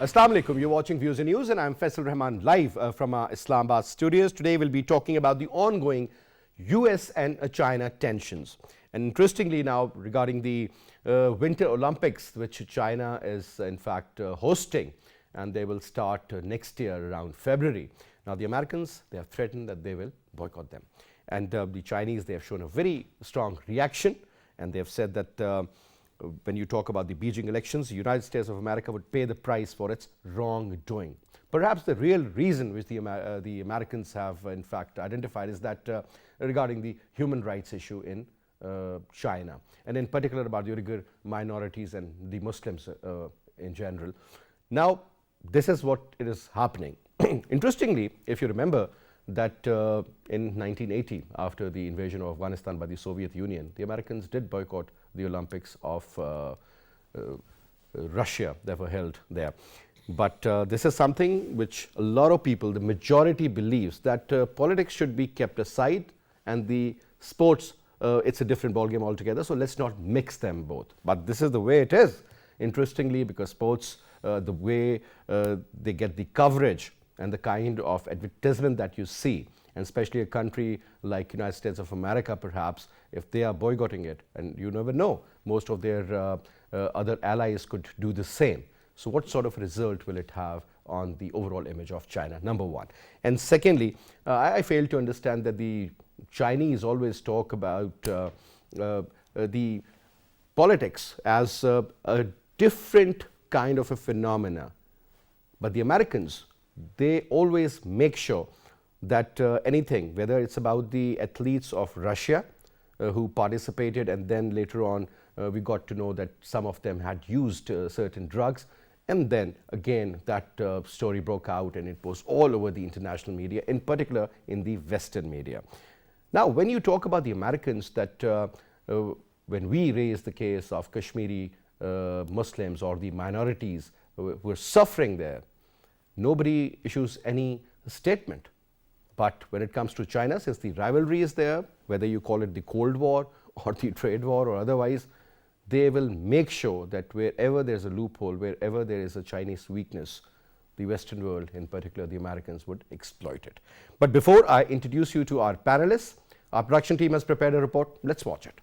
Assalamu alaikum. You're watching Views and News, and I'm Faisal Rehman live from our Islamabad studios. Today we'll be talking about the ongoing US and China tensions. And interestingly now, regarding the Winter Olympics, which China is in fact hosting, and they will start next year around February. Now the Americans, they have threatened that they will boycott them. And the Chinese, they have shown a very strong reaction, and they have said that when you talk about the Beijing elections, the United States of America would pay the price for its wrongdoing. Perhaps the real reason which the Americans have in fact identified is that regarding the human rights issue in China, and in particular about the Uyghur minorities and the Muslims in general. Now, this is what it is happening. Interestingly, if you remember that in 1980, after the invasion of Afghanistan by the Soviet Union, the Americans did boycott the Olympics of Russia that were held there. But this is something which a lot of people, the majority believes that politics should be kept aside and the sports, it's a different ballgame altogether. So let's not mix them both. But this is the way it is, interestingly, because sports, the way they get the coverage and the kind of advertisement that you see, and especially a country like United States of America, perhaps, if they are boycotting it, and you never know, most of their other allies could do the same. So what sort of result will it have on the overall image of China, number one? And secondly, I fail to understand that the Chinese always talk about the politics as a different kind of a phenomena. But the Americans, they always make sure that anything, whether it's about the athletes of Russia who participated, and then later on we got to know that some of them had used certain drugs, and then again that story broke out and it was all over the international media, in particular in the Western media. Now, when you talk about the Americans, that when we raise the case of Kashmiri Muslims or the minorities who are suffering there, nobody issues any statement. But when it comes to China, since the rivalry is there, whether you call it the Cold War or the trade war or otherwise, they will make sure that wherever there's a loophole, wherever there is a Chinese weakness, the Western world, in particular the Americans, would exploit it. But before I introduce you to our panelists, our production team has prepared a report. Let's watch it.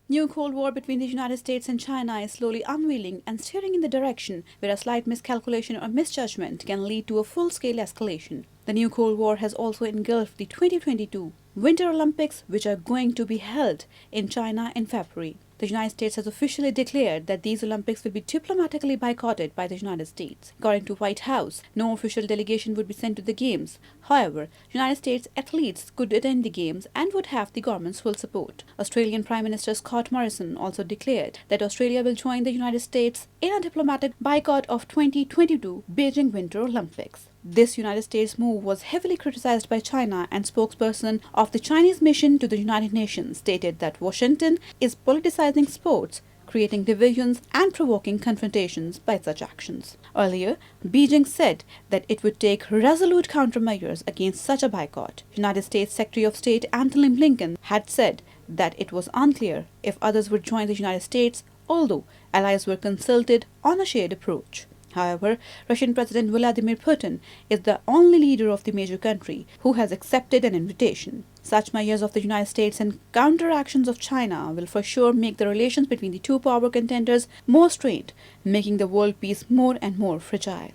New Cold War between the United States and China is slowly unveiling and steering in the direction where a slight miscalculation or misjudgment can lead to a full-scale escalation. The new Cold War has also engulfed the 2022 Winter Olympics, which are going to be held in China in February. The United States has officially declared that these Olympics will be diplomatically boycotted by the United States. According to White House, no official delegation would be sent to the Games. However, United States athletes could attend the Games and would have the government's full support. Australian Prime Minister Scott Morrison also declared that Australia will join the United States in a diplomatic boycott of 2022 Beijing Winter Olympics. This United States move was heavily criticized by China, and spokesperson of the Chinese mission to the United Nations stated that Washington is politicizing sports, creating divisions and provoking confrontations by such actions. Earlier, Beijing said that it would take resolute countermeasures against such a boycott. United States Secretary of State Antony Blinken had said that it was unclear if others would join the United States, although allies were consulted on a shared approach. However, Russian President Vladimir Putin is the only leader of the major country who has accepted an invitation. Such measures of the United States and counteractions of China will for sure make the relations between the two power contenders more strained, making the world peace more and more fragile.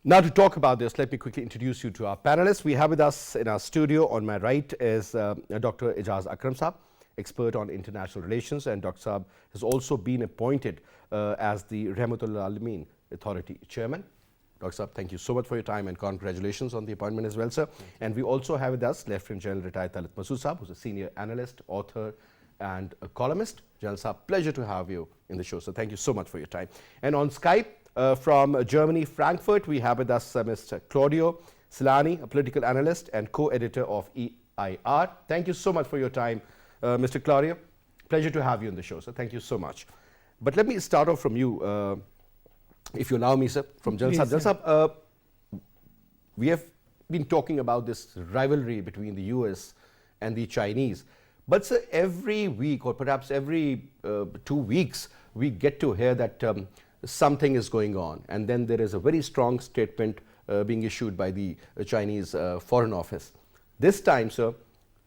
Now, to talk about this, let me quickly introduce you to our panelists. We have with us in our studio, on my right, is Dr. Ejaz Akram Saab, expert on international relations, and Dr. Saab has also been appointed as the Rahmatul Alameen Authority Chairman. Dr. Saab, thank you so much for your time and congratulations on the appointment as well, sir. And we also have with us Lieutenant General retired Talat Masood Saab, who's a senior analyst, author, and a columnist. General Saab, pleasure to have you in the show, so thank you so much for your time. And on Skype from Germany, Frankfurt, we have with us Mr. Claudio Celani, a political analyst and co-editor of EIR. Thank you so much for your time, Mr. Claudio. Pleasure to have you on the show, so thank you so much. But let me start off from you, if you allow me, sir, from General Saab. General Saab, we have been talking about this rivalry between the US and the Chinese. But sir, every week or perhaps every 2 weeks, we get to hear that something is going on. And then there is a very strong statement being issued by the Chinese Foreign Office. This time, sir,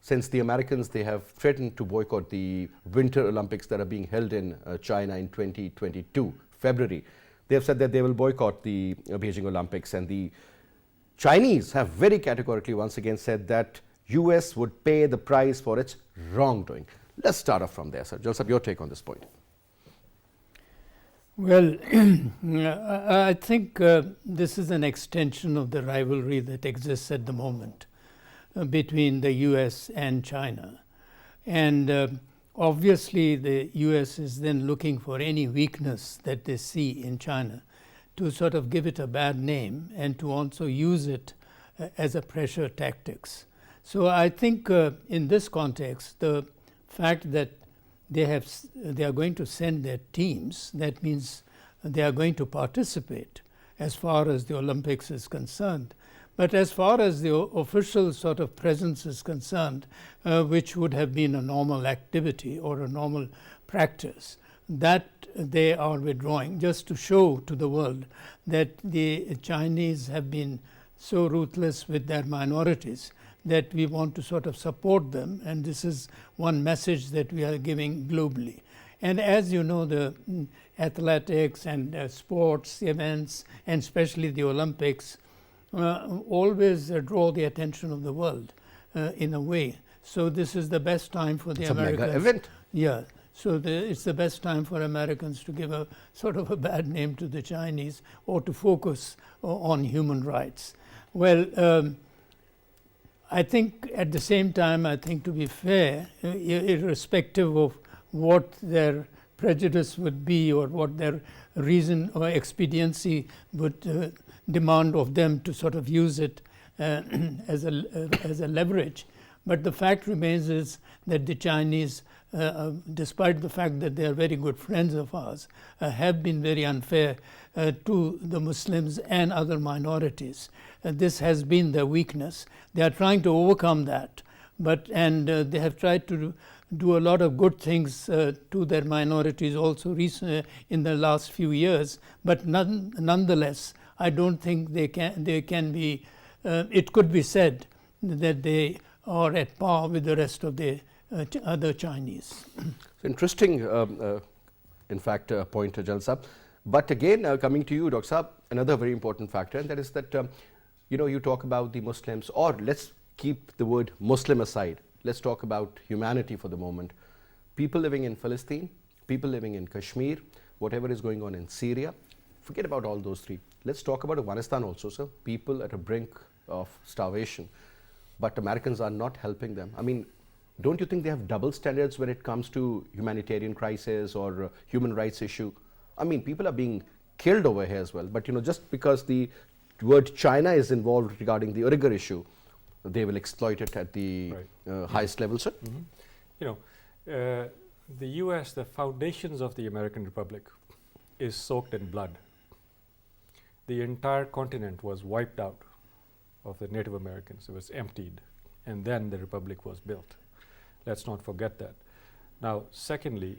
since the Americans, they have threatened to boycott the Winter Olympics that are being held in China in 2022, February. They have said that they will boycott the Beijing Olympics, and the Chinese have very categorically once again said that US would pay the price for its wrongdoing. Let's start off from there, sir. Jalsab, your take on this point. Well, I think this is an extension of the rivalry that exists at the moment between the US and China. And obviously the US is then looking for any weakness that they see in China to sort of give it a bad name and to also use it as a pressure tactics. So I think in this context, the fact that they are going to send their teams, that means they are going to participate as far as the Olympics is concerned. But as far as the official sort of presence is concerned, which would have been a normal activity or a normal practice, that they are withdrawing just to show to the world that the Chinese have been so ruthless with their minorities that we want to sort of support them, and this is one message that we are giving globally. And as you know, the athletics and sports events, and especially the Olympics, always draw the attention of the world in a way. So this is the best time for the Americans. It's a mega event. Yeah. So it's the best time for Americans to give a sort of a bad name to the Chinese or to focus on human rights. Well, I think at the same time, I think to be fair, irrespective of what their prejudice would be or what their reason or expediency would demand of them to sort of use it as a leverage. But the fact remains is that the Chinese, despite the fact that they are very good friends of ours, have been very unfair to the Muslims and other minorities. This has been their weakness. They are trying to overcome that, and they have tried to do a lot of good things to their minorities also in the last few years. But nonetheless, I don't think they can be. It could be said that they are at par with the rest of the other Chinese. Interesting, in fact, point, Jalsab. But again, coming to you, Dr. Saab, another very important factor, and that is that you talk about the Muslims, or let's keep the word Muslim aside. Let's talk about humanity for the moment. People living in Palestine, people living in Kashmir, whatever is going on in Syria, forget about all those three. Let's talk about Afghanistan also, sir. People at a brink of starvation, but Americans are not helping them. I mean, don't you think they have double standards when it comes to humanitarian crisis or human rights issue? I mean, people are being killed over here as well. But just because the word China is involved regarding the Uyghur issue, they will exploit it at the highest level, sir. Mm-hmm. The U.S., the foundations of the American Republic is soaked in blood. The entire continent was wiped out of the Native Americans. It was emptied, and then the Republic was built. Let's not forget that. Now, secondly,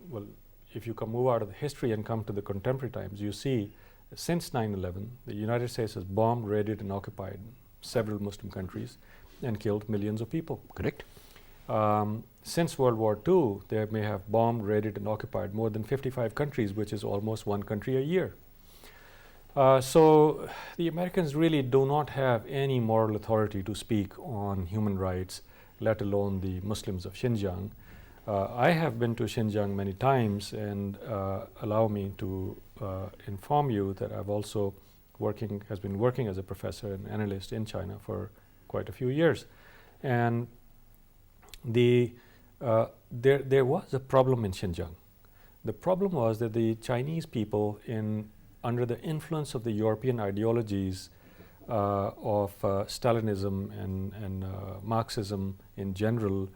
well, if you can move out of the history and come to the contemporary times, you see since 9/11, the United States has bombed, raided, and occupied several Muslim countries and killed millions of people. Correct. Since World War II, they may have bombed, raided, and occupied more than 55 countries, which is almost one country a year. So the Americans really do not have any moral authority to speak on human rights, let alone the Muslims of Xinjiang. I have been to Xinjiang many times, and allow me to inform you that I've also been working as a professor and analyst in China for quite a few years. And there was a problem in Xinjiang. The problem was that the Chinese people, under the influence of the European ideologies of Stalinism and Marxism in general,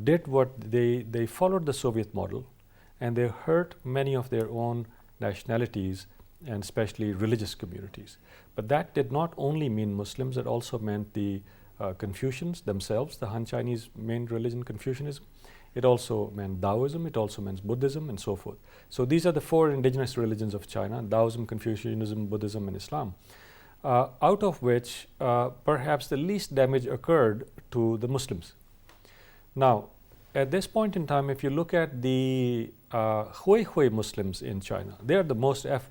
did what they followed the Soviet model, and they hurt many of their own nationalities and especially religious communities. But that did not only mean Muslims, it also meant the Confucians themselves, the Han Chinese main religion, Confucianism. It also meant Taoism, it also meant Buddhism, and so forth. So these are the four indigenous religions of China: Taoism, Confucianism, Buddhism, and Islam. Out of which perhaps the least damage occurred to the Muslims. Now, at this point in time, if you look at the Hui Muslims in China, they are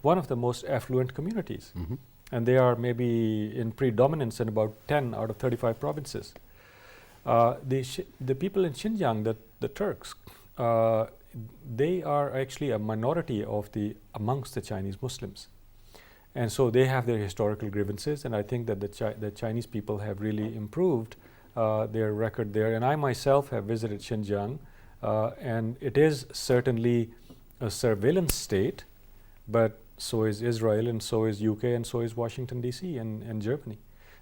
one of the most affluent communities. Mm-hmm. And they are maybe in predominance in about 10 out of 35 provinces. The people in Xinjiang, the Turks, they are actually a minority amongst the Chinese Muslims. And so they have their historical grievances, and I think that the Chinese people have really improved their record there. And I myself have visited Xinjiang, and it is certainly a surveillance state, but so is Israel, and so is UK, and so is Washington DC and Germany.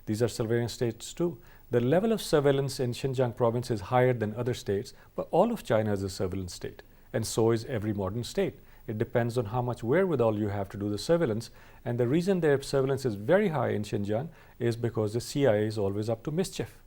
These are surveillance states too. The level of surveillance in Xinjiang province is higher than other states, but all of China is a surveillance state, and so is every modern state. It depends on how much wherewithal you have to do the surveillance, and the reason their surveillance is very high in Xinjiang is because the CIA is always up to mischief.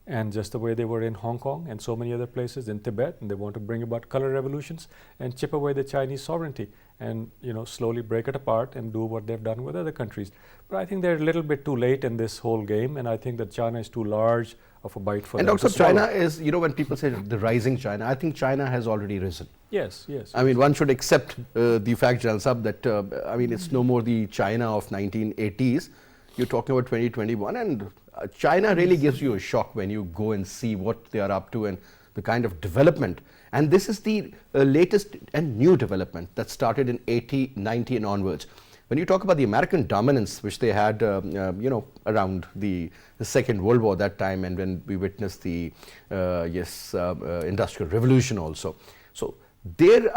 And just the way they were in Hong Kong and so many other places, in Tibet, and they want to bring about color revolutions and chip away the Chinese sovereignty and slowly break it apart and do what they've done with other countries. But I think they're a little bit too late in this whole game, and I think that China is too large of a bite for them. And also to swallow. China is, when people say the rising China, I think China has already risen. Yes. I mean, one should accept the fact, General Sab, that it's no more the China of 1980s. You're talking about 2021, and China really gives you a shock when you go and see what they are up to and the kind of development. And this is the latest and new development that started in 80, 90 and onwards. When you talk about the American dominance, which they had, around the Second World War that time, and when we witnessed the Industrial Revolution also. So there,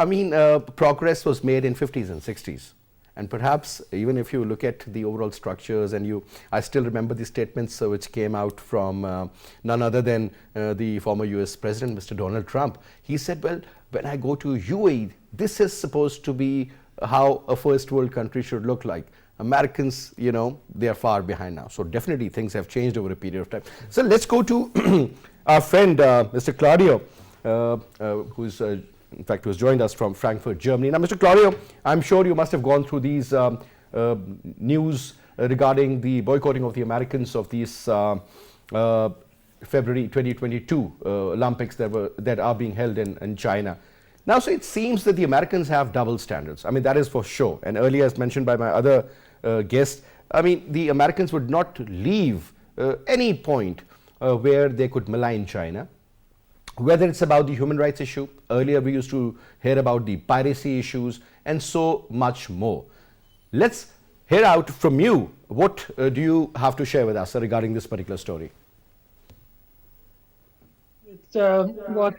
progress was made in 50s and 60s. And perhaps even if you look at the overall structures, and I still remember the statements which came out from none other than the former US President, Mr. Donald Trump. He said, well, when I go to UAE, this is supposed to be how a first world country should look like. Americans, they are far behind now. So definitely things have changed over a period of time. So let's go to our friend, Mr. Claudio, who's joined us from Frankfurt, Germany. Now, Mr. Claudio, I'm sure you must have gone through these news regarding the boycotting of the Americans of these February 2022 Olympics that are being held in China. Now, so it seems that the Americans have double standards. I mean, that is for sure. And earlier, as mentioned by my other guest, the Americans would not leave any point where they could malign China. Whether it's about the human rights issue, earlier we used to hear about the piracy issues, and so much more. Let's hear out from you. What do you have to share with us regarding this particular story? It's what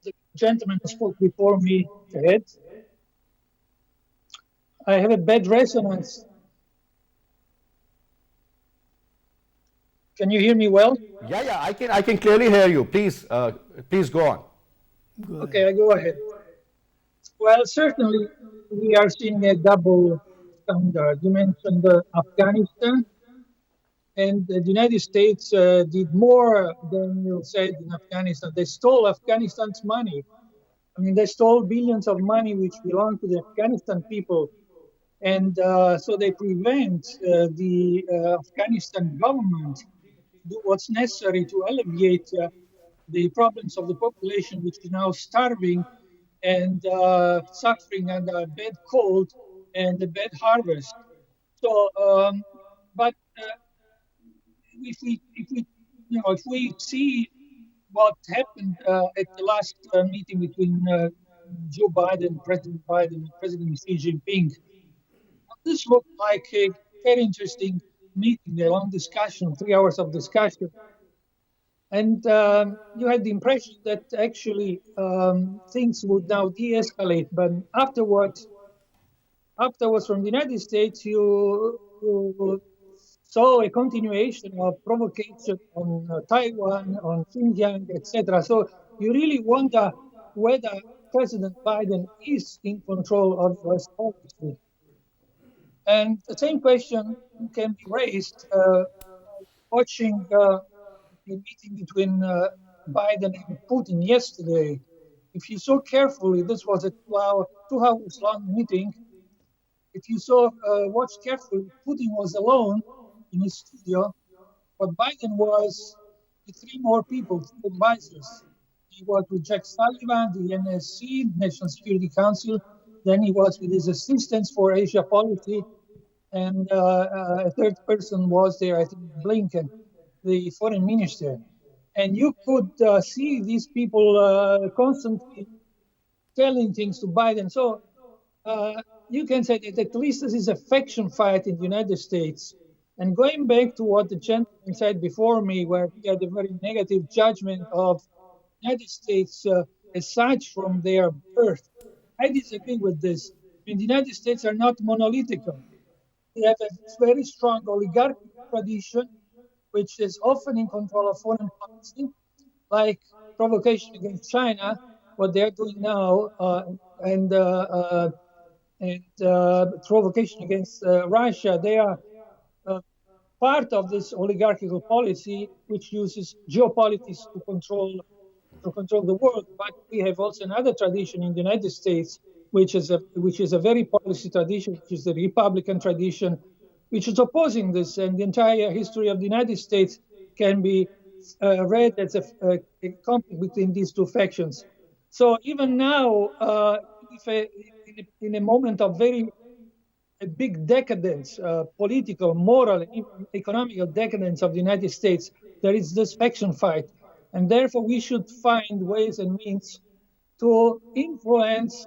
the gentleman who spoke before me said. I have a bad resonance. Can you hear me well? Yeah, I can clearly hear you. Please go on. Okay, I go ahead. Well, certainly we are seeing a double standard. You mentioned Afghanistan, and the United States did more than you said in Afghanistan. They stole Afghanistan's money. I mean, they stole billions of money which belong to the Afghanistan people. And so they prevent the Afghanistan government do what's necessary to alleviate the problems of the population, which is now starving and suffering under a bad cold and a bad harvest. So, but if we see what happened at the last meeting between Joe Biden, President Biden, and President Xi Jinping, this looked like a very interesting meeting, a long discussion, 3 hours of discussion. And you had the impression that actually things would now de-escalate. But afterwards from the United States, you saw a continuation of provocation on Taiwan, on Xinjiang, etc. So you really wonder whether President Biden is in control of US policy. And the same question can be raised watching the meeting between Biden and Putin yesterday, if you saw carefully, this was a 2 hours long meeting. If you watched carefully, Putin was alone in his studio, but Biden was with three more people, three advisors. He was with Jack Sullivan, the NSC, National Security Council. Then he was with his assistants for Asia policy. And a third person was there, I think, Blinken, the foreign minister. And you could see these people constantly telling things to Biden. So you can say that at least this is a faction fight in the United States. And going back to what the gentleman said before me, where he had a very negative judgment of the United States as such from their birth, I disagree with this. I mean, the United States are not monolithic. They have a very strong oligarchic tradition, which is often in control of foreign policy, like provocation against China, what they're doing now, and provocation against Russia. They are part of this oligarchical policy, which uses geopolitics to control the world. But we have also another tradition in the United States, which is a very policy tradition, which is the Republican tradition, which is opposing this. And the entire history of the United States can be read as a conflict between these two factions. So even now, in a moment of a big decadence, political, moral, and even economical decadence of the United States, there is this faction fight. And therefore, we should find ways and means to influence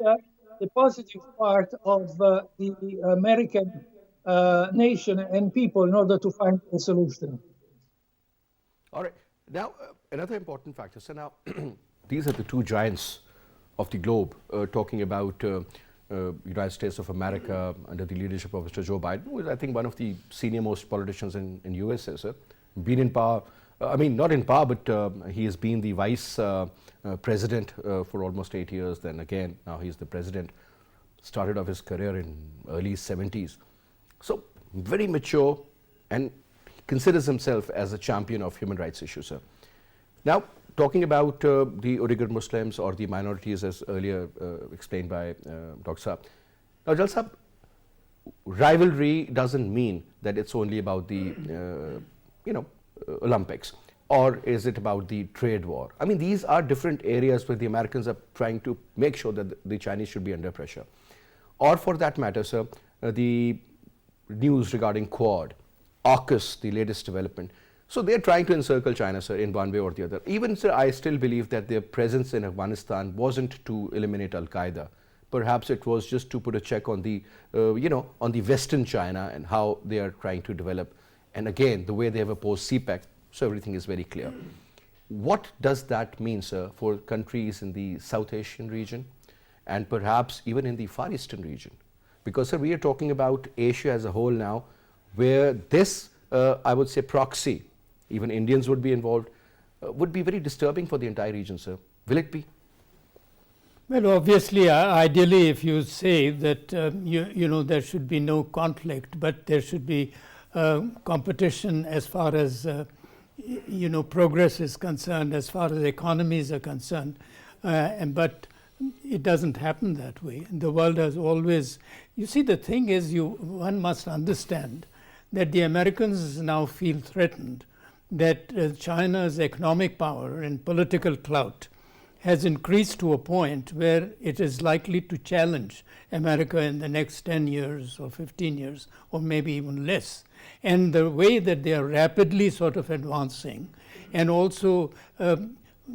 the positive part of the American nation and people in order to find a solution. All right. Now, another important factor. So now, these are the two giants of the globe talking about United States of America under the leadership of Mr. Joe Biden, who is, I think, one of the senior most politicians in USA, sir. Been in power, I mean, not in power, but he has been the vice president for almost 8 years. Then again, now he's the president. Started off his career in early 70s. So very mature, and he considers himself as a champion of human rights issues, sir. Now, talking about the Uyghur Muslims or the minorities, as earlier explained by Dr. Saab. Now, Jal Saab, rivalry doesn't mean that it's only about the, Olympics, or is it about the trade war? I mean, these are different areas where the Americans are trying to make sure that the Chinese should be under pressure. Or for that matter, sir, the news regarding Quad, AUKUS, the latest development. So they're trying to encircle China, sir, in one way or the other. Even, sir, I still believe that their presence in Afghanistan wasn't to eliminate Al-Qaeda. Perhaps it was just to put a check on the, on the Western China and how they are trying to develop. And again, the way they have opposed CPEC, so everything is very clear. What does that mean, sir, for countries in the South Asian region and perhaps even in the Far Eastern region? Because, sir, we are talking about Asia as a whole now, where this, I would say, proxy, even Indians would be involved, would be very disturbing for the entire region, sir. Will it be? Well, obviously, ideally, if you say that there should be no conflict, but there should be competition as far as progress is concerned, as far as economies are concerned, but it doesn't happen that way. The world has always. You see, the thing is, one must understand that the Americans now feel threatened that China's economic power and political clout has increased to a point where it is likely to challenge America in the next 10 years or 15 years or maybe even less. And the way that they are rapidly sort of advancing and also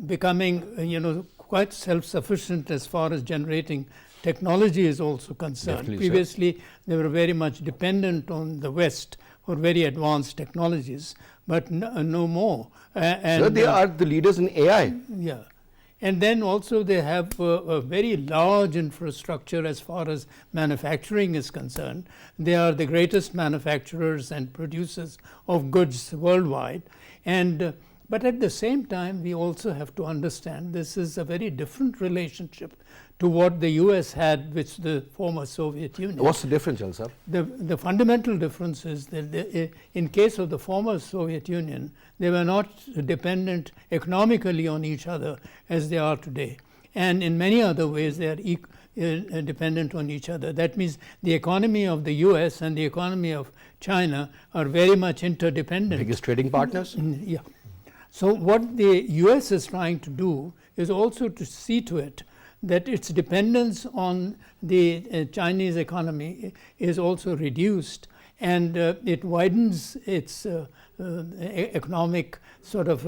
becoming, quite self-sufficient as far as generating technology is also concerned. Definitely, previously, sir. They were very much dependent on the West for very advanced technologies, but no more. Sir, they are the leaders in AI. Yeah. And then also they have a very large infrastructure as far as manufacturing is concerned. They are the greatest manufacturers and producers of goods worldwide. But at the same time, we also have to understand this is a very different relationship to what the US had with the former Soviet Union. What's the difference, sir? The fundamental difference is that in case of the former Soviet Union, they were not dependent economically on each other as they are today. And in many other ways, they are dependent on each other. That means the economy of the US and the economy of China are very much interdependent. Biggest trading partners? Yeah. So what the US is trying to do is also to see to it that its dependence on the Chinese economy is also reduced, and it widens its economic sort of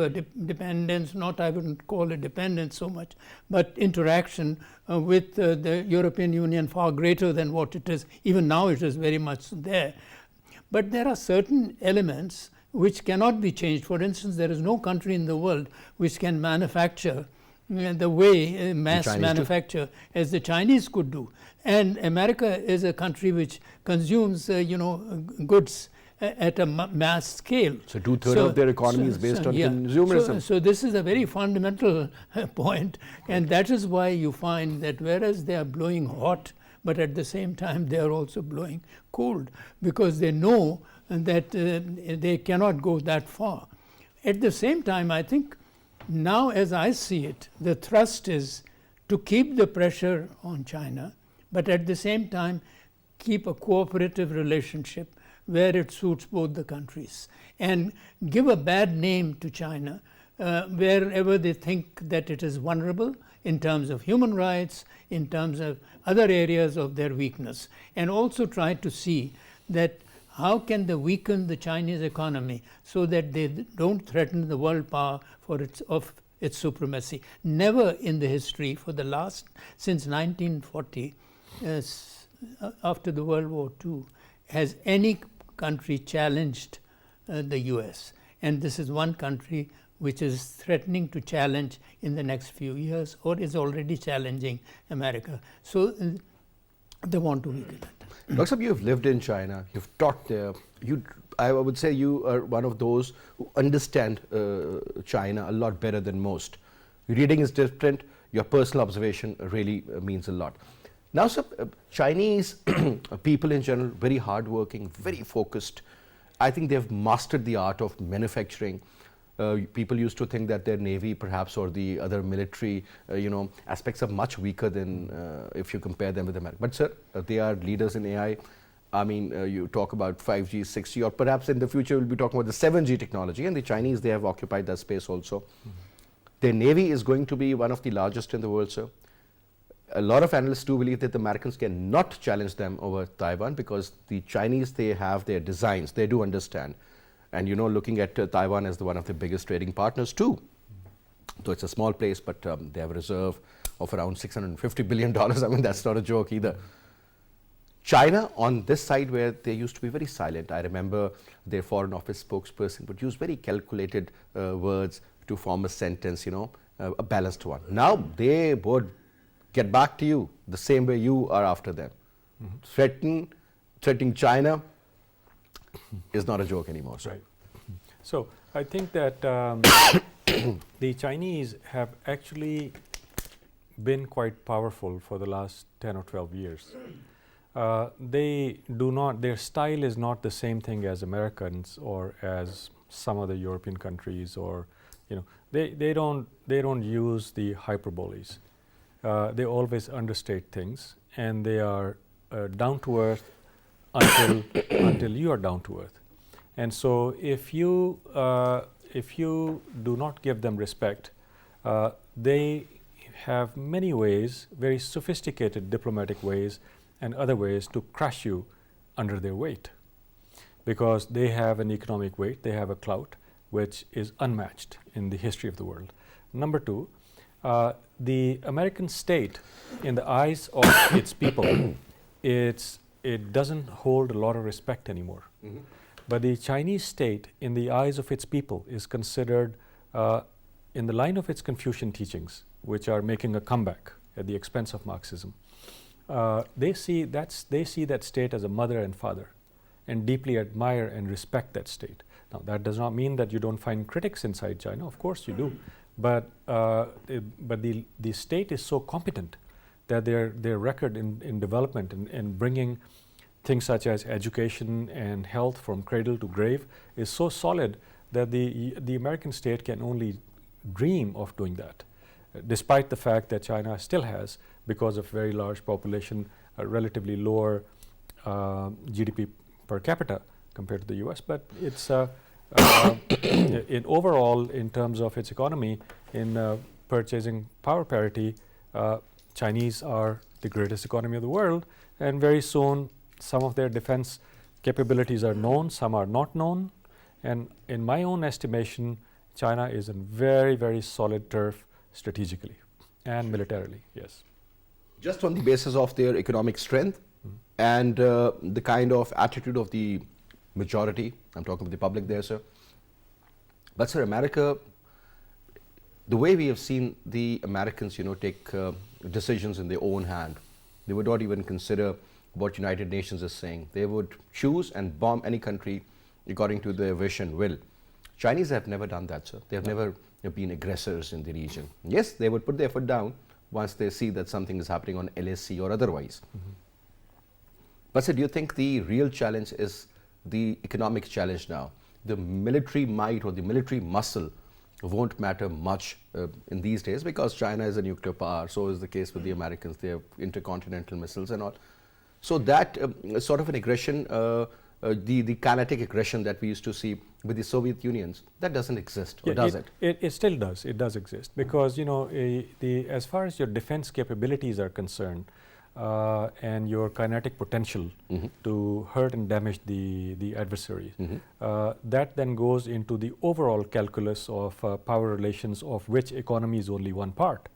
dependence, not I wouldn't call it dependence so much, but interaction with the European Union far greater than what it is. Even now it is very much there. But there are certain elements which cannot be changed. For instance, there is no country in the world which can manufacture the way mass manufacture as the Chinese could do. And America is a country which consumes goods at a mass scale. So 2/3 of their economy is based on consumerism. So this is a very fundamental point, and that is why you find that whereas they are blowing hot, but at the same time they are also blowing cold, because they know that they cannot go that far. At the same time, I think now, as I see it, the thrust is to keep the pressure on China, but at the same time keep a cooperative relationship where it suits both the countries, and give a bad name to China wherever they think that it is vulnerable in terms of human rights, in terms of other areas of their weakness, and also try to see that how can they weaken the Chinese economy so that they don't threaten the world power for its supremacy. Never in the history since 1940, after the World War II, has any country challenged the US. And this is one country which is threatening to challenge in the next few years, or is already challenging America. So they want to weaken it. Dr. Saab, you've lived in China, you've taught there. I would say you are one of those who understand China a lot better than most. Reading is different, your personal observation really means a lot. Now, sir, Chinese people in general, very hardworking, very focused. I think they've mastered the art of manufacturing. People used to think that their navy, perhaps, or the other military, aspects are much weaker than if you compare them with America. But, sir, they are leaders in AI. I mean, you talk about 5G, 6G, or perhaps in the future we'll be talking about the 7G technology, and the Chinese, they have occupied that space also. Their navy is going to be one of the largest in the world, sir. A lot of analysts do believe that the Americans cannot challenge them over Taiwan, because the Chinese, they have their designs, they do understand. And looking at Taiwan as one of the biggest trading partners too. Though it's a small place, but they have a reserve of around $650 billion. I mean, that's not a joke either. China, on this side where they used to be very silent, I remember their foreign office spokesperson would use very calculated words to form a sentence, a balanced one. Now they would get back to you the same way you are after them. Threatening China is not a joke anymore. Right. So I think that the Chinese have actually been quite powerful for the last 10 or 12 years. Their style is not the same thing as Americans or as some other European countries, or they don't use the hyperboles. They always understate things, and they are down to earth until you are down to earth. And so if you do not give them respect, they have many ways, very sophisticated diplomatic ways and other ways to crush you under their weight, because they have an economic weight, they have a clout which is unmatched in the history of the world. Number two, the American state, in the eyes of its people, it doesn't hold a lot of respect anymore. Mm-hmm. But the Chinese state, in the eyes of its people, is considered in the line of its Confucian teachings, which are making a comeback at the expense of Marxism. They see that state as a mother and father, and deeply admire and respect that state. Now, that does not mean that you don't find critics inside China. Of course you do. But the state is so competent that their record in development and bringing things such as education and health from cradle to grave is so solid that the American state can only dream of doing that, despite the fact that China still has, because of very large population, a relatively lower GDP per capita compared to the US. But it's in overall, in terms of its economy, in purchasing power parity, Chinese are the greatest economy of the world, and very soon some of their defense capabilities are known, some are not known, and in my own estimation, China is in very, very solid turf strategically and militarily, yes. Just on the basis of their economic strength and the kind of attitude of the majority, I'm talking about the public there, sir. But sir, America, the way we have seen the Americans, take decisions in their own hand, they would not even consider what United Nations is saying. They would choose and bomb any country according to their wish and will. Chinese have never done that, sir. They have never been aggressors in the region. Yes, they would put their foot down once they see that something is happening on LAC or otherwise. But sir, do you think the real challenge is the economic challenge now? The military might or the military muscle won't matter much in these days, because China is a nuclear power. So is the case with the Americans. They have intercontinental missiles and all. So that sort of an aggression, the kinetic aggression that we used to see with the Soviet Unions, that doesn't exist, or does it? It still does. It does exist, because as far as your defense capabilities are concerned, and your kinetic potential to hurt and damage the adversary, that then goes into the overall calculus of power relations, of which economy is only one part.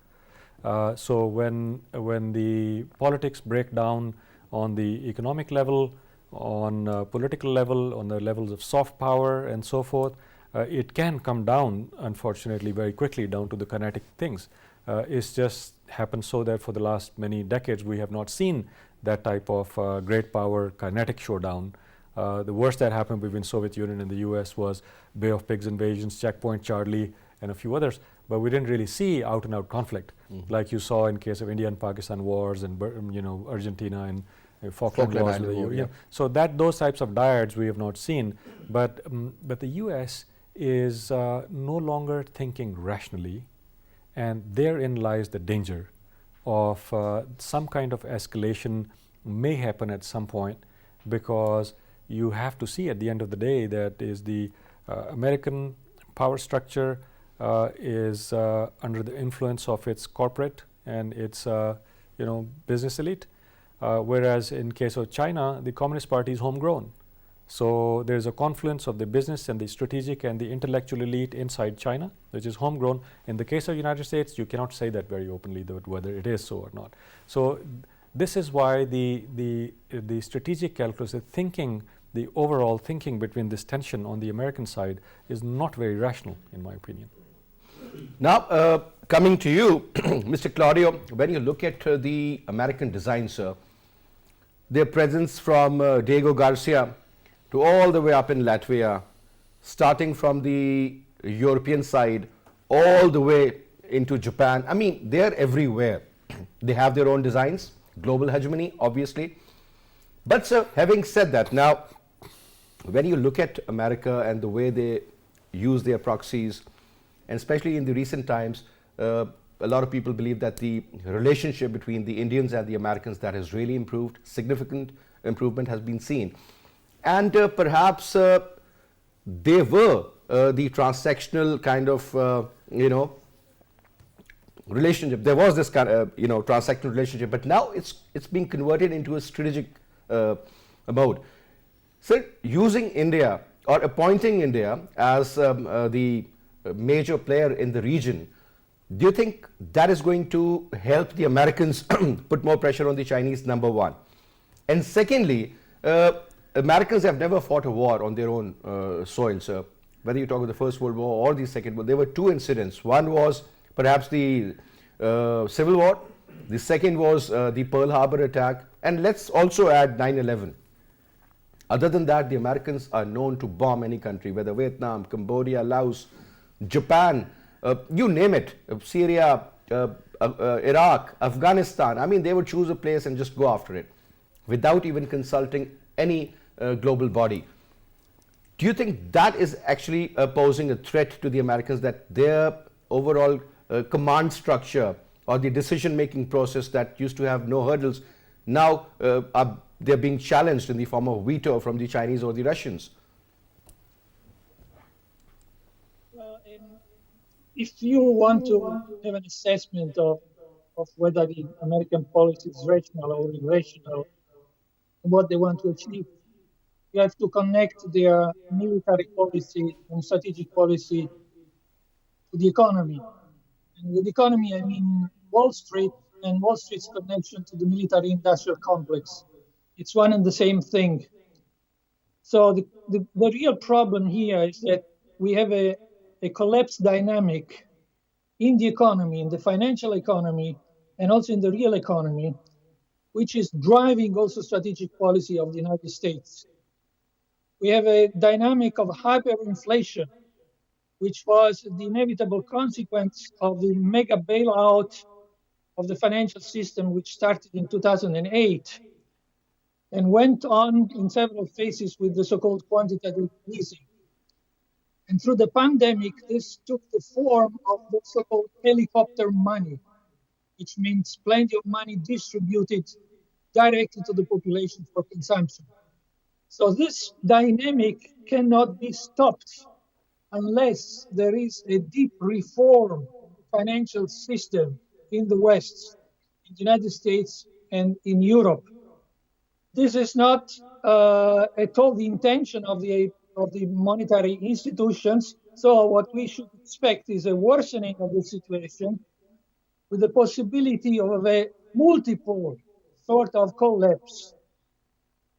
So when the politics break down on the economic level, on political level, on the levels of soft power and so forth, it can come down, unfortunately, very quickly down to the kinetic things. It's just happened so that for the last many decades we have not seen that type of great power kinetic showdown. The worst that happened between Soviet Union and the US was Bay of Pigs invasions, Checkpoint Charlie, and a few others, but we didn't really see out and out conflict like you saw in case of India and Pakistan wars, and Argentina and Falkland wars with the EU. So those types of dyads we have not seen, but the US is no longer thinking rationally, and therein lies the danger of some kind of escalation may happen at some point, because you have to see at the end of the day that is the American power structure is under the influence of its corporate and its business elite, whereas in case of China, the Communist Party is homegrown. So there's a confluence of the business and the strategic and the intellectual elite inside China, which is homegrown. In the case of United States, you cannot say that very openly, whether it is so or not. So this is why the strategic calculus, the thinking, the overall thinking between this tension on the American side is not very rational, in my opinion. Now, coming to you, Mr. Claudio, when you look at the American design, sir, their presence from Diego Garcia to all the way up in Latvia, starting from the European side, all the way into Japan. I mean, they're everywhere. They have their own designs, global hegemony, obviously. But sir, having said that, now, when you look at America and the way they use their proxies, and especially in the recent times, a lot of people believe that the relationship between the Indians and the Americans, that has really improved. Significant improvement has been seen. And perhaps they were the transactional kind of, relationship. There was this kind of, transactional relationship, but now it's being converted into a strategic mode. So using India or appointing India as the major player in the region, do you think that is going to help the Americans put more pressure on the Chinese, number one? And secondly, Americans have never fought a war on their own soil, sir. Whether you talk about the First World War or the Second World, there were two incidents. One was perhaps the Civil War. The second was the Pearl Harbor attack. And let's also add 9/11. Other than that, the Americans are known to bomb any country, whether Vietnam, Cambodia, Laos, Japan, you name it, Syria. Iraq, Afghanistan. I mean, they would choose a place and just go after it without even consulting any global body. Do you think that is actually posing a threat to the Americans, that their overall command structure or the decision-making process that used to have no hurdles, now they're being challenged in the form of veto from the Chinese or the Russians? If you want to have an assessment of whether the American policy is rational or irrational, and what they want to achieve, you have to connect their military policy and strategic policy to the economy. And with economy, I mean Wall Street and Wall Street's connection to the military-industrial complex. It's one and the same thing. So the real problem here is that we have a collapse dynamic in the economy, in the financial economy, and also in the real economy, which is driving also strategic policy of the United States. We have a dynamic of hyperinflation, which was the inevitable consequence of the mega bailout of the financial system, which started in 2008 and went on in several phases with the so-called quantitative easing. And through the pandemic, this took the form of the so-called helicopter money, which means plenty of money distributed directly to the population for consumption. So this dynamic cannot be stopped unless there is a deep reform of the financial system in the West, in the United States, and in Europe. This is not at all the intention of the monetary institutions. So what we should expect is a worsening of the situation with the possibility of a multiple sort of collapse.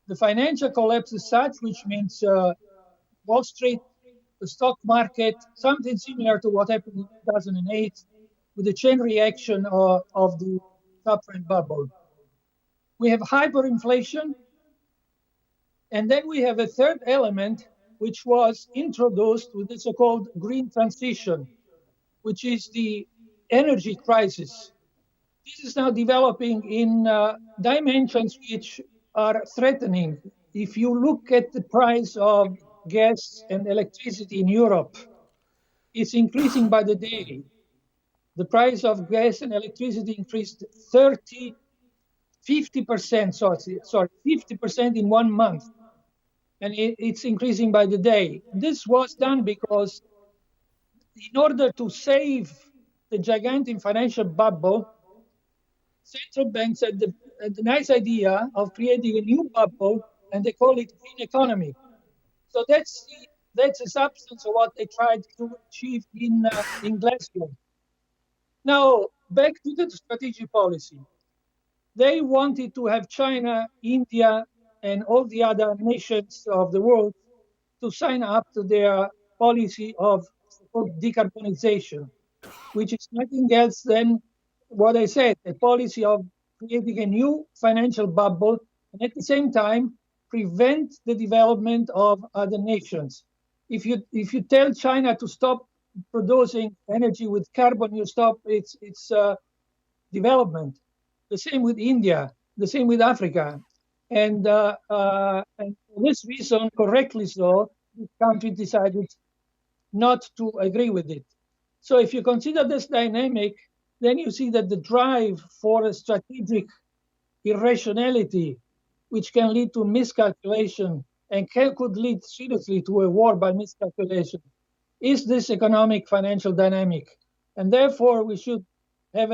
The financial collapse is such, which means Wall Street, the stock market, something similar to what happened in 2008 with the chain reaction of the subprime bubble. We have hyperinflation, and then we have a third element which was introduced with the so-called green transition, which is the energy crisis. This is now developing in dimensions which are threatening. If you look at the price of gas and electricity in Europe, it's increasing by the day. The price of gas and electricity increased 50% in 1 month. And it's increasing by the day. This was done because in order to save the gigantic financial bubble, central banks had the nice idea of creating a new bubble, and they call it green economy. So that's the substance of what they tried to achieve in Glasgow. Now, back to the strategic policy. They wanted to have China, India, and all the other nations of the world to sign up to their policy of decarbonization, which is nothing else than what I said, a policy of creating a new financial bubble and at the same time prevent the development of other nations. If you tell China to stop producing energy with carbon, you stop its development. The same with India, the same with Africa. And for this reason, correctly so, this country decided not to agree with it. So if you consider this dynamic, then you see that the drive for a strategic irrationality, which can lead to miscalculation and could lead seriously to a war by miscalculation, is this economic financial dynamic. And therefore, we should have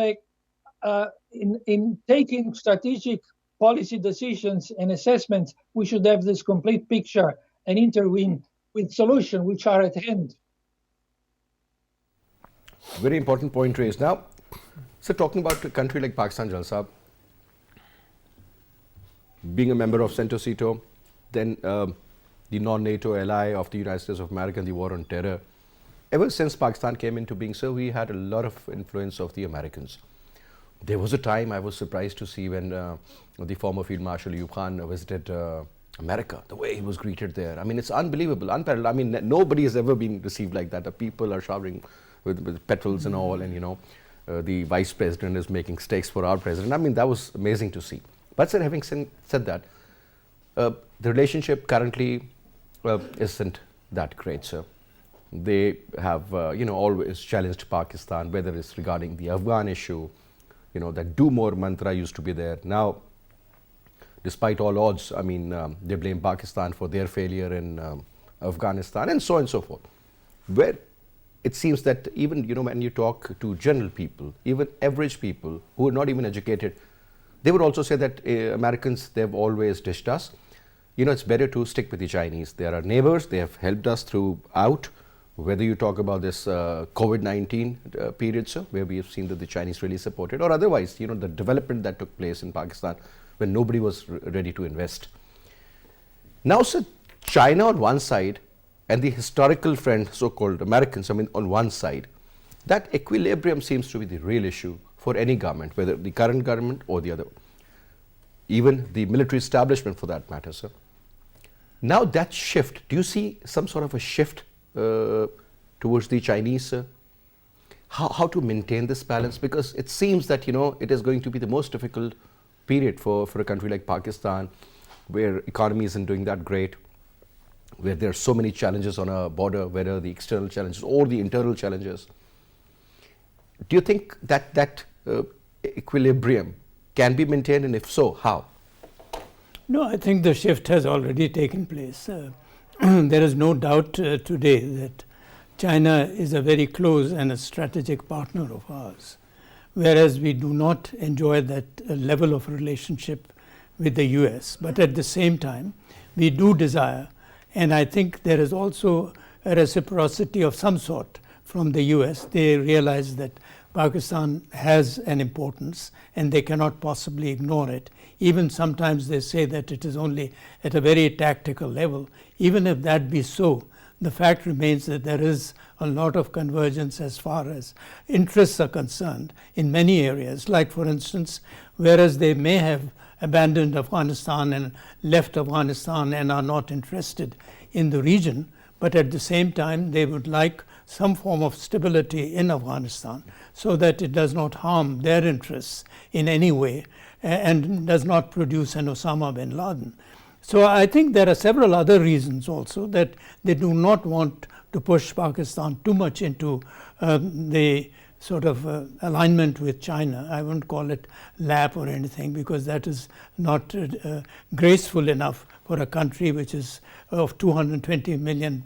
in taking strategic policy decisions and assessments, we should have this complete picture and intervene with solutions which are at hand. Very important point raised. Now, so talking about a country like Pakistan, Jalsa, being a member of CENTO-CETO, then the non-NATO ally of the United States of America in the war on terror. Ever since Pakistan came into being, so we had a lot of influence of the Americans. There was a time I was surprised to see when the former Field Marshal Ayub Khan visited America, the way he was greeted there. I mean, it's unbelievable, unparalleled. I mean, nobody has ever been received like that. The people are showering with petals and all, and the vice president is making steaks for our president. I mean, that was amazing to see. But sir, having said that, the relationship currently isn't that great, sir. They have, always challenged Pakistan, whether it's regarding the Afghan issue, that do more mantra used to be there. Now, despite all odds, I mean, they blame Pakistan for their failure in Afghanistan and so on and so forth. Where it seems that even, when you talk to general people, even average people who are not even educated, they would also say that Americans, they've always dished us. It's better to stick with the Chinese. They are our neighbors. They have helped us throughout. Whether you talk about this COVID-19 period, sir, where we have seen that the Chinese really supported, or otherwise, the development that took place in Pakistan when nobody was ready to invest. Now, sir, China on one side and the historical friend, so-called Americans, on one side, that equilibrium seems to be the real issue for any government, whether the current government or the other, even the military establishment for that matter, sir. Now that shift, do you see some sort of a shift towards the Chinese? How to maintain this balance? Because it seems that, it is going to be the most difficult period for a country like Pakistan, where economy isn't doing that great, where there are so many challenges on a border, whether the external challenges or the internal challenges. Do you think that equilibrium can be maintained, and if so, how? No, I think the shift has already taken place. There is no doubt today that China is a very close and a strategic partner of ours, whereas we do not enjoy that level of relationship with the US. But at the same time, we do desire, and I think there is also a reciprocity of some sort from the US. They realize that Pakistan has an importance and they cannot possibly ignore it. Even sometimes they say that it is only at a very tactical level. Even if that be so, the fact remains that there is a lot of convergence as far as interests are concerned in many areas. Like, for instance, whereas they may have abandoned Afghanistan and left Afghanistan and are not interested in the region, but at the same time they would like some form of stability in Afghanistan so that it does not harm their interests in any way and does not produce an Osama bin Laden. So I think there are several other reasons also that they do not want to push Pakistan too much into the sort of alignment with China. I wouldn't call it lap or anything, because that is not graceful enough for a country which is of 220 million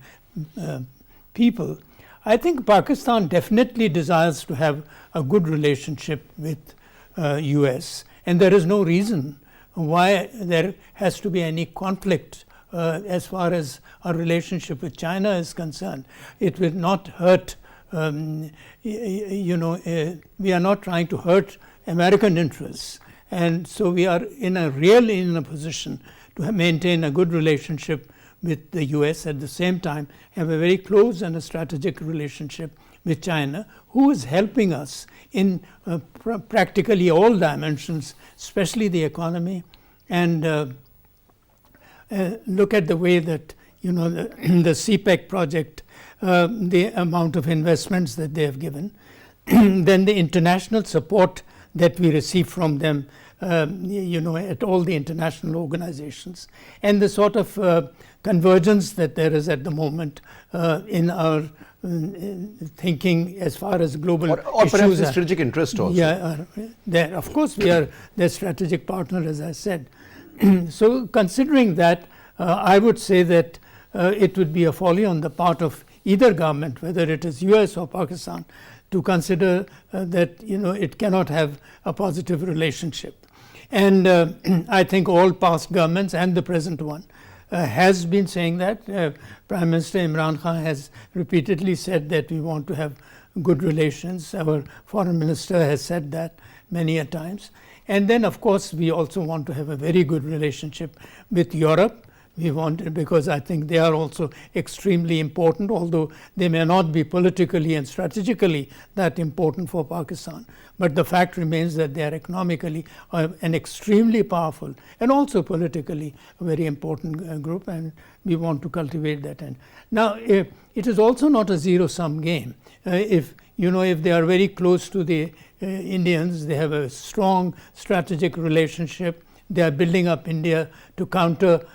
people. I think Pakistan definitely desires to have a good relationship with US, and there is no reason why there has to be any conflict as far as our relationship with China is concerned. It will not hurt, we are not trying to hurt American interests, and so we are really in a position to maintain a good relationship with the US, at the same time have a very close and a strategic relationship with China, who is helping us in practically all dimensions, especially the economy. And look at the way that the SKYPE project, the amount of investments that they have given, then the international support that we receive from them, at all the international organizations, and the sort of convergence that there is at the moment in our thinking as far as global or issues perhaps the strategic interest also. Yeah, there. Of course, we are their strategic partner, as I said. So, considering that, I would say that it would be a folly on the part of either government, whether it is US or Pakistan, to consider that it cannot have a positive relationship. And I think all past governments and the present one has been saying that. Prime Minister Imran Khan has repeatedly said that we want to have good relations. Our foreign minister has said that many a times. And then, of course, we also want to have a very good relationship with Europe, we want, because I think they are also extremely important, although they may not be politically and strategically that important for Pakistan. But the fact remains that they are economically an extremely powerful and also politically a very important group, and we want to cultivate that. And now, it is also not a zero-sum game. If they are very close to the Indians, they have a strong strategic relationship. They are building up India to counter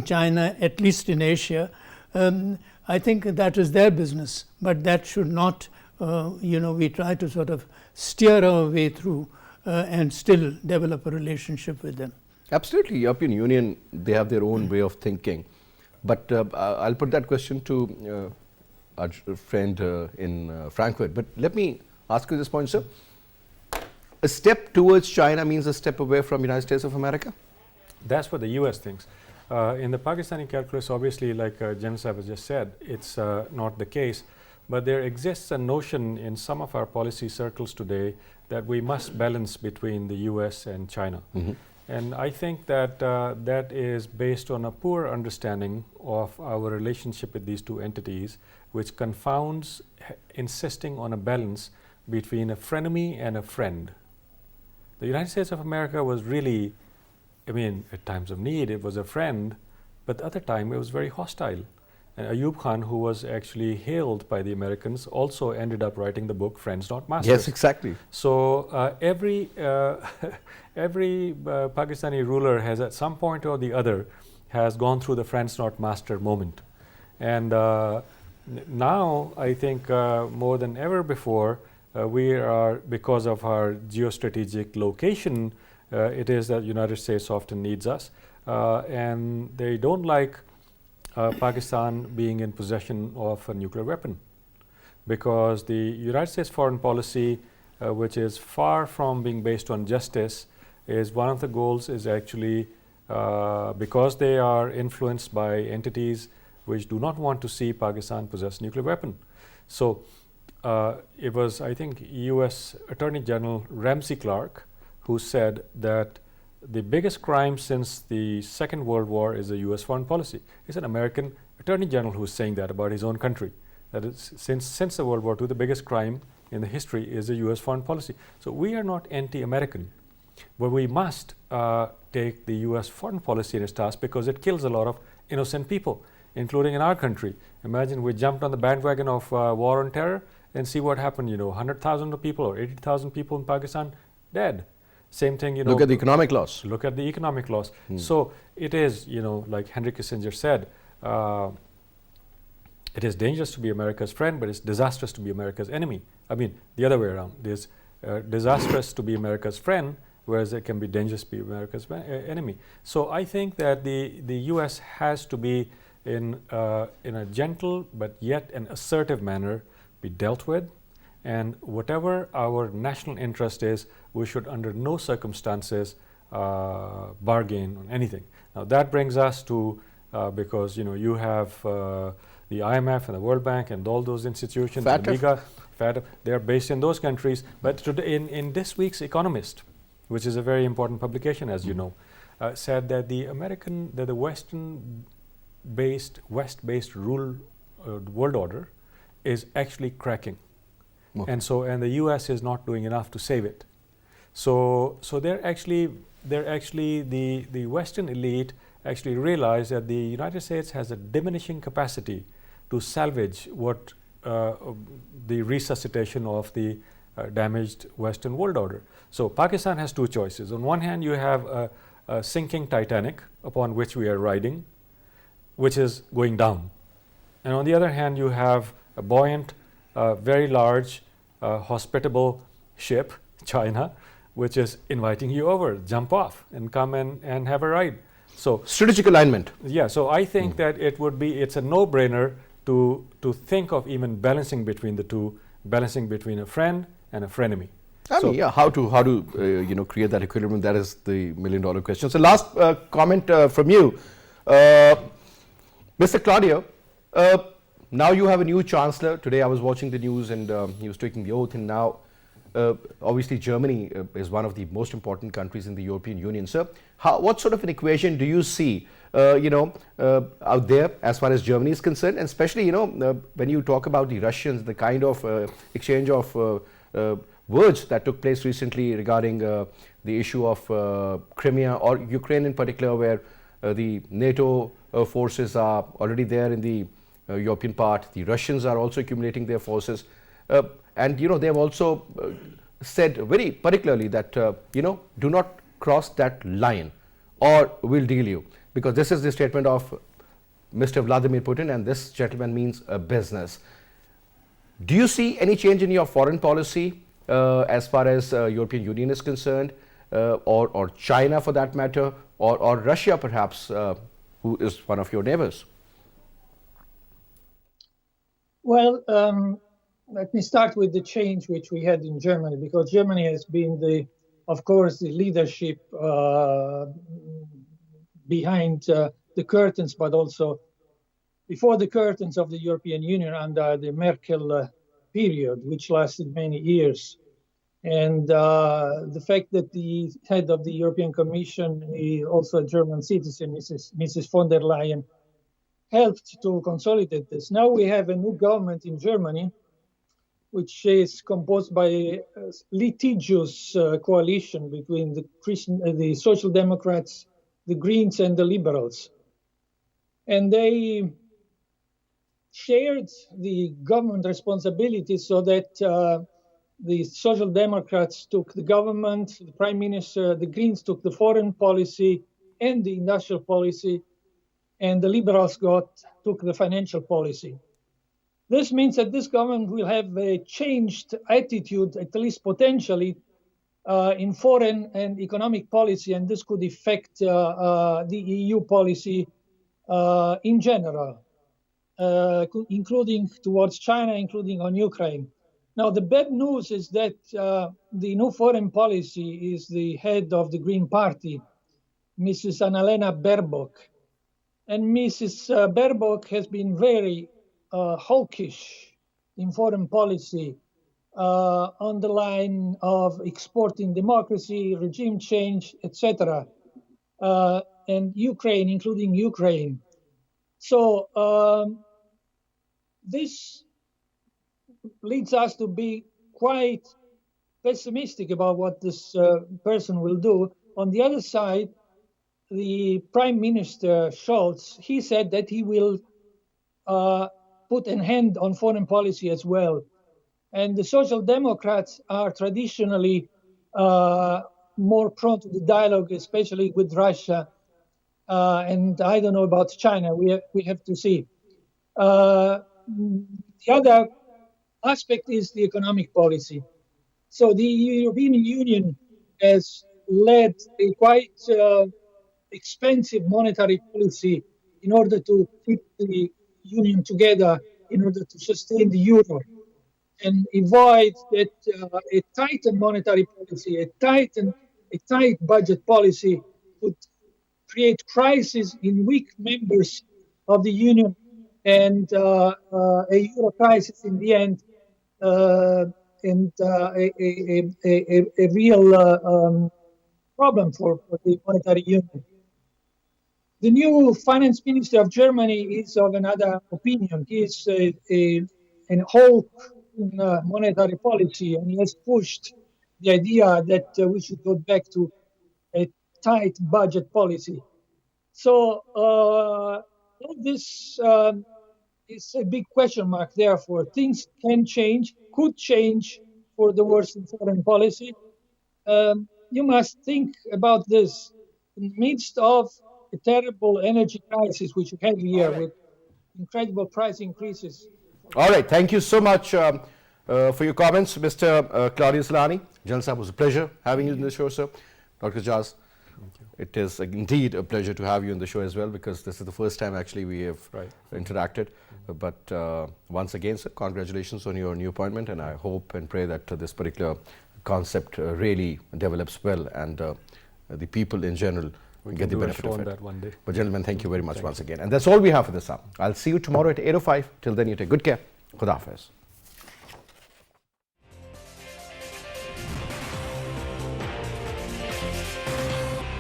China, at least in Asia. I think that is their business, but that should not, we try to sort of steer our way through and still develop a relationship with them. Absolutely. European Union, they have their own way of thinking. But I'll put that question to our friend in Frankfurt. But let me ask you this point, sir. A step towards China means a step away from United States of America? That's what the US thinks. In the Pakistani calculus, obviously, like Jen Sahib just said, it's not the case. But there exists a notion in some of our policy circles today that we must balance between the US and China. Mm-hmm. And I think that that is based on a poor understanding of our relationship with these two entities, which confounds insisting on a balance between a frenemy and a friend. The United States of America was really, at times of need, it was a friend, but at other time it was very hostile. And Ayub Khan, who was actually hailed by the Americans, also ended up writing the book Friends Not Masters. Yes, exactly. So every Pakistani ruler has at some point or the other has gone through the Friends Not Master moment. And now I think more than ever before, we are, because of our geostrategic location, it is that United States often needs us, and they don't like Pakistan being in possession of a nuclear weapon, because the United States foreign policy, which is far from being based on justice, is one of the goals is actually because they are influenced by entities which do not want to see Pakistan possess a nuclear weapon. So it was, I think, US Attorney General Ramsey Clark who said that the biggest crime since the Second World War is the US foreign policy. It's an American Attorney General who's saying that about his own country. That is, since the World War II, the biggest crime in the history is the US foreign policy. So we are not anti-American, but we must take the US foreign policy in its task, because it kills a lot of innocent people, including in our country. Imagine we jumped on the bandwagon of war on terror and see what happened, 100,000 people or 80,000 people in Pakistan dead. Same thing, Look at the economic loss. Look at the economic loss. So it is, like Henry Kissinger said, it is dangerous to be America's friend, but it's disastrous to be America's enemy. The other way around. It is disastrous to be America's friend, whereas it can be dangerous to be America's enemy. So I think that the US has to be in a gentle but yet an assertive manner be dealt with. And whatever our national interest is, we should under no circumstances bargain on anything. Now that brings us to, because you have the IMF and the World Bank and all those institutions, the MIGA, they are based in those countries. But today, in this week's Economist, which is a very important publication, as you know, said that the West-based rule world order is actually cracking. Okay. And the US is not doing enough to save it. So they're actually the Western elite actually realize that the United States has a diminishing capacity to salvage what the resuscitation of the damaged Western world order. So Pakistan has two choices. On one hand, you have a sinking Titanic upon which we are riding, which is going down. And on the other hand, you have a buoyant, very large, hospitable ship, China, which is inviting you over, jump off and come and have a ride. So strategic alignment. Yeah, so I think that it's a no-brainer to think of even balancing between the two, balancing between a friend and a frenemy. How to create that equilibrium? That is the million-dollar question. So last comment from you, Mr. Claudio. Now you have a new chancellor. Today I was watching the news and he was taking the oath, and now obviously Germany is one of the most important countries in the European Union. Sir, what sort of an equation do you see out there as far as Germany is concerned, and especially, when you talk about the Russians, the kind of exchange of words that took place recently regarding the issue of Crimea or Ukraine in particular, where the NATO forces are already there in the European part. The Russians are also accumulating their forces, and they have also said very particularly that do not cross that line or we'll deal you, because this is the statement of Mr. Vladimir Putin, and this gentleman means business. Do you see any change in your foreign policy as far as European Union is concerned, or China for that matter, or Russia perhaps, who is one of your neighbors? Well, let me start with the change which we had in Germany, because Germany has been of course, the leadership behind the curtains, but also before the curtains of the European Union under the Merkel period, which lasted many years. And the fact that the head of the European Commission is also a German citizen, Mrs. von der Leyen, helped to consolidate this. Now we have a new government in Germany, which is composed by a litigious coalition between the Social Democrats, the Greens, and the Liberals. And they shared the government responsibilities so that the Social Democrats took the government, the Prime Minister, the Greens took the foreign policy and the industrial policy, and the Liberals took the financial policy. This means that this government will have a changed attitude, at least potentially, in foreign and economic policy, and this could affect the EU policy in general, including towards China, including on Ukraine. Now, the bad news is that the new foreign policy is the head of the Green Party, Mrs. Annalena Baerbock. And Mrs. Baerbock has been very hawkish in foreign policy on the line of exporting democracy, regime change, etc., and Ukraine, including Ukraine. So this leads us to be quite pessimistic about what this person will do. On the other side, the Prime Minister Scholz, he said that he will put a hand on foreign policy as well. And the Social Democrats are traditionally more prone to the dialogue, especially with Russia. And I don't know about China. We have to see. The other aspect is the economic policy. So the European Union has led a quite expensive monetary policy in order to keep the union together, in order to sustain the euro and avoid that a tightened monetary policy, a tight budget policy would create crisis in weak members of the union and a euro crisis in the end, and a real problem for the monetary union. The new finance minister of Germany is of another opinion. He is an hawk in monetary policy, and he has pushed the idea that we should go back to a tight budget policy. So all this is a big question mark. Therefore, things can change, could change for the worse in foreign policy. You must think about this in the midst of a terrible energy crisis which we have here with incredible price increases. All right. Thank you so much for your comments, Mr. Claudio Celani. General Sahib, it was a pleasure having you in the show, sir. Dr. Ejaz, it is indeed a pleasure to have you on the show as well, because this is the first time actually we have interacted. But once again, sir, congratulations on your new appointment, and I hope and pray that this particular concept really develops well, and the people in general get the benefit of it. That one day. But gentlemen, thank you very much once again. And that's all we have for this hour. I'll see you tomorrow at 8:05. Till then, you take good care. Khuda Hafiz.